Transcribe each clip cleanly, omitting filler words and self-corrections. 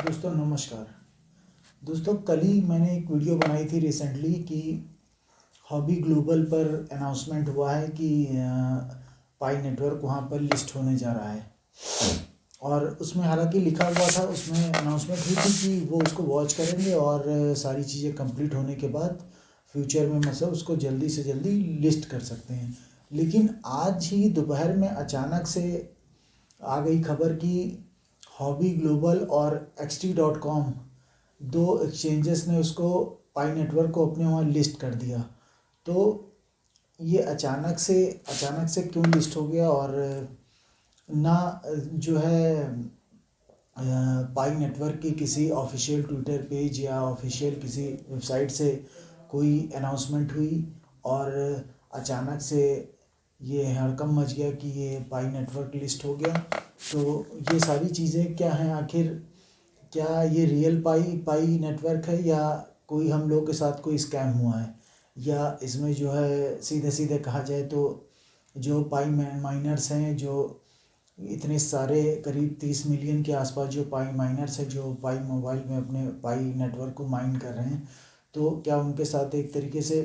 दोस्तों नमस्कार। दोस्तों कल ही मैंने एक वीडियो बनाई थी रिसेंटली कि हॉबी ग्लोबल पर अनाउंसमेंट हुआ है कि पाई नेटवर्क वहाँ पर लिस्ट होने जा रहा है। और उसमें हालांकि लिखा हुआ था, उसमें अनाउंसमेंट हुई थी कि वो उसको वॉच करेंगे और सारी चीज़ें कंप्लीट होने के बाद फ्यूचर में मतलब उसको जल्दी से जल्दी लिस्ट कर सकते हैं। लेकिन आज ही दोपहर में अचानक से आ गई खबर कि हॉबी ग्लोबल और XT.com दो एक्सचेंजेस ने उसको पाई नेटवर्क को अपने वहाँ लिस्ट कर दिया। तो ये अचानक से क्यों लिस्ट हो गया, और ना जो है पाई नेटवर्क की किसी ऑफिशियल ट्विटर पेज या ऑफिशियल किसी वेबसाइट से कोई अनाउंसमेंट हुई, और अचानक से ये हड़कंप मच गया कि ये पाई नेटवर्क लिस्ट हो गया। तो ये सारी चीज़ें क्या हैं, आखिर क्या ये रियल पाई नेटवर्क है या कोई हम लोग के साथ कोई स्कैम हुआ है, या इसमें जो है सीधे सीधे कहा जाए तो जो पाई माइनर्स हैं, जो इतने सारे करीब 30 मिलियन के आसपास जो पाई माइनर्स हैं जो पाई मोबाइल में अपने पाई नेटवर्क को माइन कर रहे हैं, तो क्या उनके साथ एक तरीके से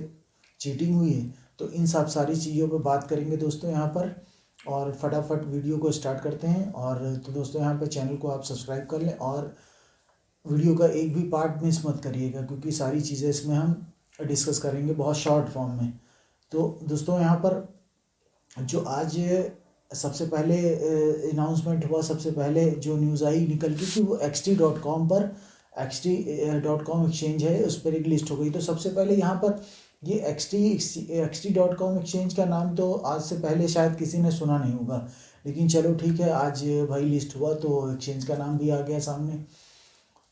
चीटिंग हुई है? तो इन सब सारी चीज़ों पर बात करेंगे दोस्तों यहाँ पर, और फटाफट वीडियो को स्टार्ट करते हैं। और तो दोस्तों यहाँ पर चैनल को आप सब्सक्राइब कर लें और वीडियो का एक भी पार्ट मिस मत करिएगा, क्योंकि सारी चीज़ें इसमें हम डिस्कस करेंगे बहुत शॉर्ट फॉर्म में। तो दोस्तों यहाँ पर जो आज सबसे पहले अनाउंसमेंट हुआ, सबसे पहले जो न्यूज़ आई निकल के कि वो XT.com पर XT.com एक्सचेंज है, उस पर एक लिस्ट हो गई। तो सबसे पहले यहाँ पर ये XT.com एक्सचेंज का नाम तो आज से पहले शायद किसी ने सुना नहीं होगा, लेकिन चलो ठीक है, आज भाई लिस्ट हुआ तो एक्सचेंज का नाम भी आ गया सामने।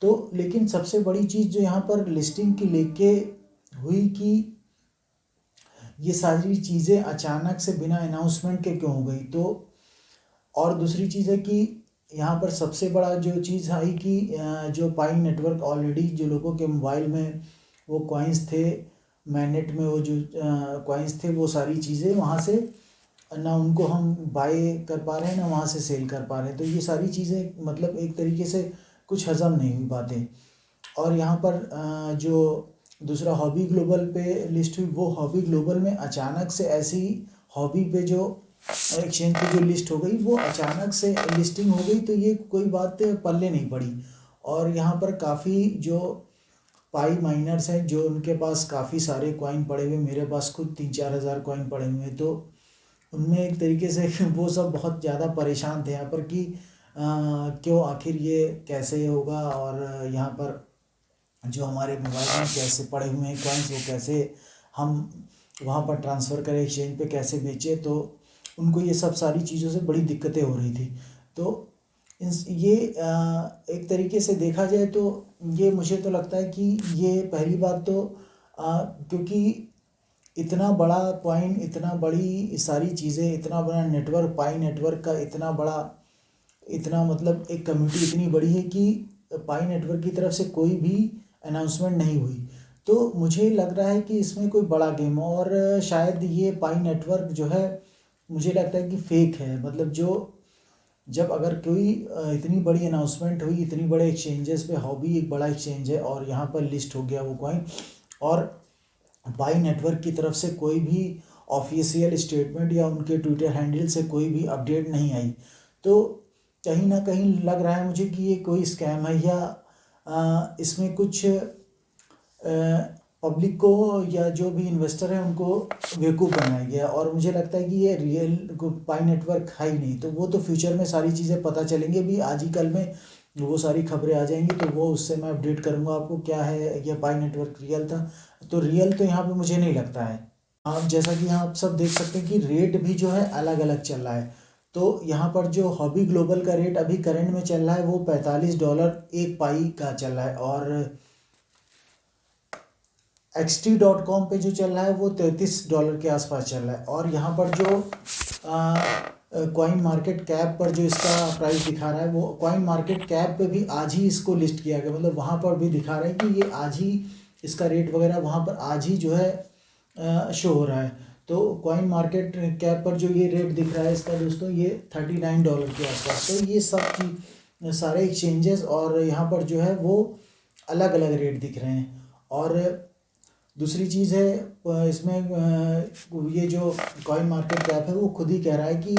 तो लेकिन सबसे बड़ी चीज़ जो यहाँ पर लिस्टिंग की लेके हुई कि ये सारी चीज़ें अचानक से बिना अनाउंसमेंट के क्यों हो गई। तो और दूसरी चीज़ है कि यहाँ पर सबसे बड़ा जो चीज़ आई कि जो पाई नेटवर्क ऑलरेडी जो लोगों के मोबाइल में वो कॉइन्स थे, मैनेट में वो जो कॉइन्स थे, वो सारी चीज़ें वहाँ से ना उनको हम बाय कर पा रहे हैं ना वहाँ से सेल कर पा रहे हैं। तो ये सारी चीज़ें मतलब एक तरीके से कुछ हज़म नहीं हुई बातें। और यहाँ पर जो दूसरा हॉबी ग्लोबल पे लिस्ट हुई, वो हॉबी ग्लोबल में अचानक से ऐसी हॉबी पे जो एक्सचेंज पे जो लिस्ट हो गई, वो अचानक से लिस्टिंग हो गई। तो ये कोई बात पल्ले नहीं पड़ी। और यहाँ पर काफ़ी जो पाई माइनर्स हैं, जो उनके पास काफ़ी सारे कॉइन पड़े हुए, मेरे पास खुद 3-4 हज़ार कॉइन पड़े हुए हैं, तो उनमें एक तरीके से वो सब बहुत ज़्यादा परेशान थे यहाँ पर कि क्यों, आखिर ये कैसे होगा, और यहाँ पर जो हमारे मोबाइल में कैसे पड़े हुए हैं कॉइन्स, वो कैसे हम वहाँ पर ट्रांसफ़र करें, एक्सचेंज पे कैसे बेचें। तो उनको ये सब सारी चीज़ों से बड़ी दिक्कतें हो रही थी। तो ये एक तरीके से देखा जाए तो ये मुझे तो लगता है कि ये पहली बात तो क्योंकि इतना बड़ा कॉइन, इतना बड़ी सारी चीज़ें, इतना बड़ा नेटवर्क, पाई नेटवर्क का इतना बड़ा, इतना मतलब एक कम्युनिटी इतनी बड़ी है कि पाई नेटवर्क की तरफ से कोई भी अनाउंसमेंट नहीं हुई। तो मुझे लग रहा है कि इसमें कोई बड़ा गेम, और शायद ये पाई नेटवर्क जो है मुझे लगता है कि फेक है। मतलब जो जब अगर कोई इतनी बड़ी अनाउंसमेंट हुई, इतनी बड़े एक्सचेंजेस पे, हॉबी एक बड़ा एक्सचेंज है और यहाँ पर लिस्ट हो गया वो कॉइन, और पाई नेटवर्क की तरफ से कोई भी ऑफिशियल स्टेटमेंट या उनके ट्विटर हैंडल से कोई भी अपडेट नहीं आई, तो कहीं ना कहीं लग रहा है मुझे कि ये कोई स्कैम है, या इसमें कुछ पब्लिक को या जो भी इन्वेस्टर हैं उनको बेवकूफ़ बनाया गया। और मुझे लगता है कि ये रियल पाई नेटवर्क है ही नहीं। तो वो तो फ्यूचर में सारी चीज़ें पता चलेंगी, भी आज ही कल में वो सारी खबरें आ जाएंगी, तो वो उससे मैं अपडेट करूँगा आपको क्या है, यह पाई नेटवर्क रियल था। तो रियल तो यहाँ पे मुझे नहीं लगता है। आप जैसा कि यहाँ आप सब देख सकते हैं कि रेट भी जो है अलग अलग चल रहा है। तो यहाँ पर जो हॉबी ग्लोबल का रेट अभी करंट में चल रहा है वो $45 एक पाई का चल रहा है, और XT.com पे जो चल रहा है वो $33 के आसपास चल रहा है। और यहाँ पर जो कॉइन मार्केट कैप पर जो इसका प्राइस दिखा रहा है, वो कॉइन मार्केट कैप पे भी आज ही इसको लिस्ट किया गया, मतलब वहाँ पर भी दिखा रहा है कि ये आज ही इसका रेट वगैरह वहाँ पर आज ही जो है शो हो रहा है। तो कॉइन मार्केट कैप पर जो ये रेट दिख रहा है इसका दोस्तों, ये $39 के आसपास। तो ये सब चीज़ सारे एक्सचेंजेस और यहाँ पर जो है वो अलग अलग रेट दिख रहे हैं। और दूसरी चीज़ है इसमें ये जो कॉइन मार्केट कैप है वो खुद ही कह रहा है कि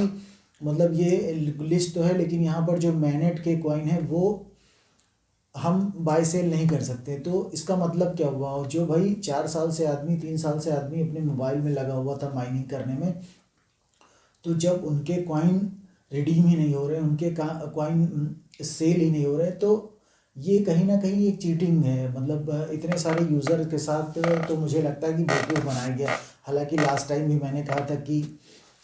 मतलब ये लिस्ट तो है लेकिन यहाँ पर जो मैनेट के कॉइन है वो हम बाय सेल नहीं कर सकते। तो इसका मतलब क्या हुआ, जो भाई 4 साल से आदमी 3 साल से आदमी अपने मोबाइल में लगा हुआ था माइनिंग करने में, तो जब उनके कॉइन रिडीम ही नहीं हो रहे, उनके कॉइन सेल ही नहीं हो रहे, तो ये कहीं ना कहीं एक चीटिंग है। मतलब इतने सारे यूज़र के साथ तो मुझे लगता है कि बेवकूफ़ बनाया गया। हालांकि लास्ट टाइम भी मैंने कहा था कि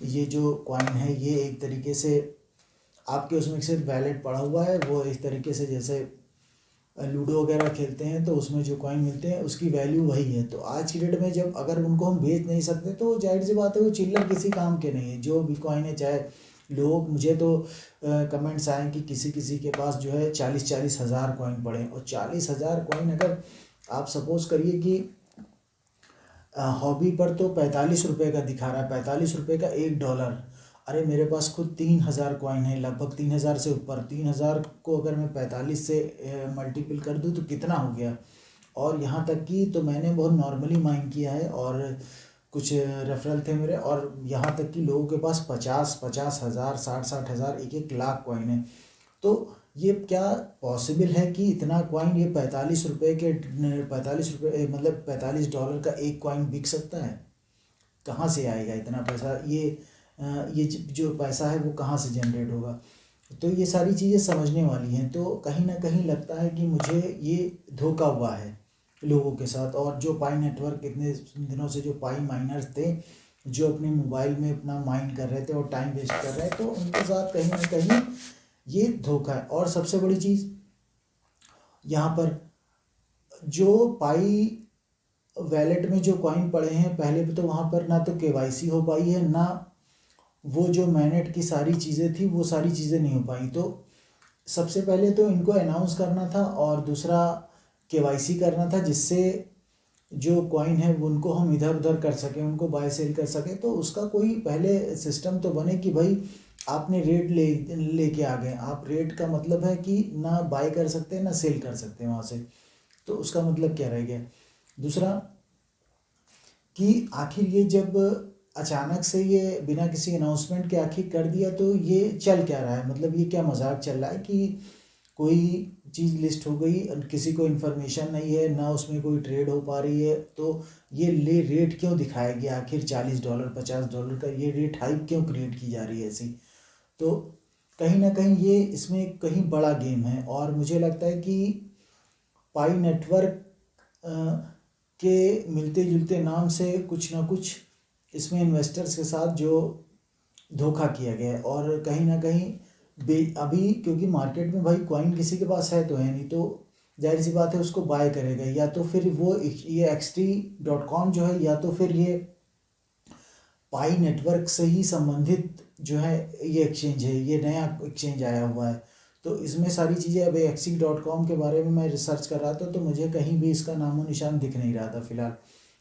ये जो कॉइन है ये एक तरीके से आपके उसमें सिर्फ वैलेट पड़ा हुआ है, वो इस तरीके से जैसे लूडो वगैरह खेलते हैं तो उसमें जो कॉइन मिलते हैं उसकी वैल्यू वही है। तो आज की डेट में जब अगर उनको हम बेच नहीं सकते तो जाहिर सी बात है वो चिल्लर किसी काम के नहीं है। जो भी कॉइन है, चाहे लोग, मुझे तो कमेंट्स आए कि किसी किसी के पास जो है 40-40 हज़ार कॉइन पड़े, और 40 हज़ार कॉइन अगर आप सपोज़ करिए कि हॉबी पर तो 45 रुपये का दिखा रहा है, 45 रुपये का $1। अरे मेरे पास खुद 3,000 कॉइन है, लगभग 3,000 से ऊपर। 3,000 को अगर मैं 45 से मल्टीपल कर दूँ तो कितना हो गया। और यहाँ तक कि तो मैंने बहुत नॉर्मली माइन किया है और कुछ रेफरल थे मेरे, और यहाँ तक कि लोगों के पास 50-50 हज़ार, 60-60 हज़ार, 1-1 लाख कॉइन है। तो ये क्या पॉसिबल है कि इतना कॉइन, ये 45 रुपये के 45 रुपये मतलब $45 का एक कॉइन बिक सकता है? कहाँ से आएगा इतना पैसा? ये जो पैसा है वो कहाँ से जनरेट होगा? तो ये सारी चीज़ें समझने वाली हैं। तो कहीं ना कहीं लगता है कि मुझे ये धोखा हुआ है लोगों के साथ। और जो पाई नेटवर्क इतने दिनों से जो पाई माइनर्स थे जो अपने मोबाइल में अपना माइन कर रहे थे और टाइम वेस्ट कर रहे थे, तो उनके साथ कहीं ना कहीं ये धोखा है। और सबसे बड़ी चीज़ यहाँ पर जो पाई वैलेट में जो कॉइन पड़े हैं, पहले भी तो वहाँ पर ना तो केवाईसी हो पाई है, ना वो जो मैनेट की सारी चीज़ें थी वो सारी चीज़ें नहीं हो पाई। तो सबसे पहले तो इनको अनाउंस करना था और दूसरा केवाईसी करना था, जिससे जो कॉइन है वो उनको हम इधर उधर कर सकें, उनको बाय सेल कर सकें। तो उसका कोई पहले सिस्टम तो बने कि भाई आपने रेट लेके आ गए। आप रेट का मतलब है कि ना बाय कर सकते हैं ना सेल कर सकते हैं वहाँ से, तो उसका मतलब क्या रह गया। दूसरा कि आखिर ये जब अचानक से ये बिना किसी अनाउंसमेंट के आखिर कर दिया, तो ये चल क्या रहा है? मतलब ये क्या मजाक चल रहा है कि कोई चीज़ लिस्ट हो गई और किसी को इन्फॉर्मेशन नहीं है, ना उसमें कोई ट्रेड हो पा रही है, तो ये रेट क्यों दिखाया गया आखिर? $40 $50 का ये रेट हाइप क्यों क्रिएट की जा रही है ऐसी? तो कहीं ना कहीं ये इसमें कहीं बड़ा गेम है। और मुझे लगता है कि पाई नेटवर्क के मिलते जुलते नाम से कुछ ना कुछ इसमें इन्वेस्टर्स के साथ जो धोखा किया गया है। और कहीं ना कहीं अभी क्योंकि मार्केट में भाई कॉइन किसी के पास है तो है नहीं, तो जाहिर सी बात है उसको बाय करेगा, या तो फिर वो ये XT.com जो है, या तो फिर ये पाई नेटवर्क से ही संबंधित जो है ये एक्सचेंज है, ये नया एक्सचेंज आया हुआ है। तो इसमें सारी चीज़ें, अब XT.com के बारे में मैं रिसर्च कर रहा था तो मुझे कहीं भी इसका नामो निशान दिख नहीं रहा था फिलहाल।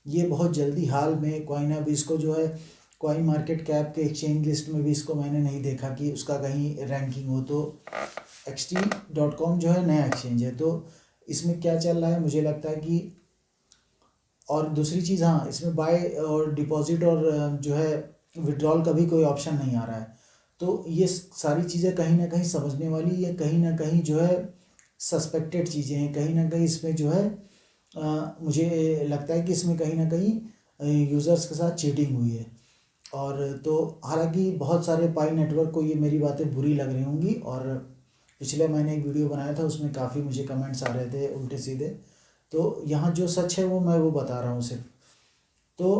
ये बहुत जल्दी हाल में कॉइन, अब इसको जो है कॉइन मार्केट कैप के एक्सचेंज लिस्ट में भी इसको मैंने नहीं देखा कि उसका कहीं रैंकिंग हो। तो XT.com जो है नया एक्सचेंज है, तो इसमें क्या चल रहा है मुझे लगता है कि। और दूसरी चीज़, हाँ, इसमें बाय और डिपॉजिट और जो है विड्रॉल का भी कोई ऑप्शन नहीं आ रहा है। तो ये सारी चीज़ें कहीं ना कहीं समझने वाली, ये कहीं ना कहीं जो है सस्पेक्टेड चीज़ें हैं। कहीं ना कहीं इसमें जो है मुझे लगता है कि इसमें कहीं ना कहीं यूज़र्स के साथ चीटिंग हुई है। और तो हालांकि बहुत सारे पाई नेटवर्क को ये मेरी बातें बुरी लग रही होंगी, और पिछले महीने एक वीडियो बनाया था उसमें काफ़ी मुझे कमेंट्स आ रहे थे उल्टे सीधे। तो यहाँ जो सच है वो मैं वो बता रहा हूँ सिर्फ। तो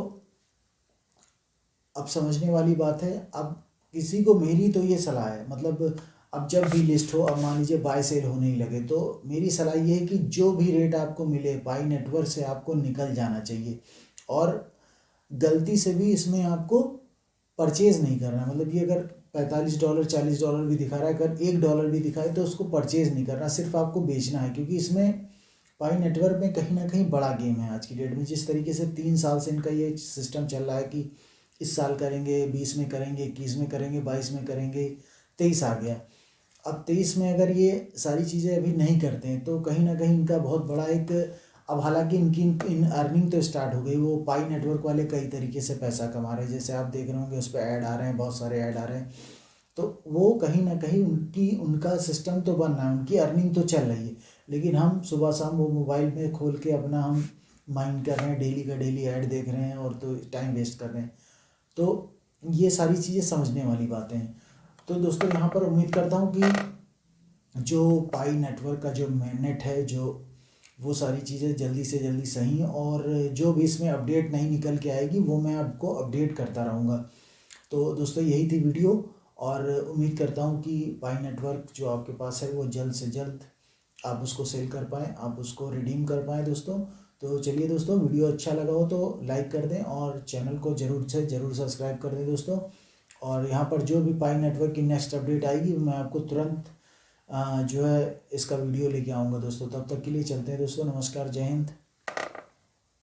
अब समझने वाली बात है। अब किसी को मेरी तो ये सलाह है, मतलब अब जब भी लिस्ट हो, अब मान लीजिए बाय सेल होने ही लगे, तो मेरी सलाह ये है कि जो भी रेट आपको मिले पाई नेटवर्क से आपको निकल जाना चाहिए। और गलती से भी इसमें आपको परचेज़ नहीं करना। मतलब ये अगर $45 $40 भी दिखा रहा है, अगर $1 भी दिखाए तो उसको परचेज़ नहीं करना, सिर्फ आपको बेचना है। क्योंकि इसमें पाई नेटवर्क में कहीं ना कहीं बड़ा गेम है आज की डेट में। जिस तरीके से 3 साल से इनका ये सिस्टम चल रहा है कि इस साल करेंगे, 20 में करेंगे, 21 में करेंगे, 22 में करेंगे, 23 आ गया। अब 23 में अगर ये सारी चीज़ें अभी नहीं करते हैं तो कहीं ना कहीं इनका बहुत बड़ा एक, अब हालांकि इनकी इन अर्निंग तो स्टार्ट हो गई, वो पाई नेटवर्क वाले कई तरीके से पैसा कमा रहे हैं, जैसे आप देख रहे होंगे उस पर ऐड आ रहे हैं, बहुत सारे ऐड आ रहे हैं। तो वो कहीं ना कहीं उनका सिस्टम तो बन रहा है, उनकी अर्निंग तो चल रही है, लेकिन हम सुबह शाम वो मोबाइल में खोल के अपना हम माइंड कर रहे हैं, डेली का डेली ऐड देख रहे हैं और तो टाइम वेस्ट कर रहे हैं। तो ये सारी चीज़ें समझने वाली बातें हैं। तो दोस्तों यहाँ पर उम्मीद करता हूँ कि जो पाई नेटवर्क का जो नेट है, जो वो सारी चीज़ें जल्दी से जल्दी सही, और जो भी इसमें अपडेट नहीं निकल के आएगी वो मैं आपको अपडेट करता रहूँगा। तो दोस्तों यही थी वीडियो, और उम्मीद करता हूँ कि पाई नेटवर्क जो आपके पास है वो जल्द से जल्द आप उसको सेल कर पाएँ, आप उसको रिडीम कर पाएँ दोस्तों। तो चलिए दोस्तों, वीडियो अच्छा लगा हो तो लाइक कर दें और चैनल को ज़रूर से ज़रूर सब्सक्राइब कर दें दोस्तों। और यहाँ पर जो भी पाई नेटवर्क की नेक्स्ट अपडेट आएगी मैं आपको तुरंत जो है इसका वीडियो लेके आऊँगा दोस्तों। तब तक के लिए चलते हैं दोस्तों, नमस्कार, जय हिंद।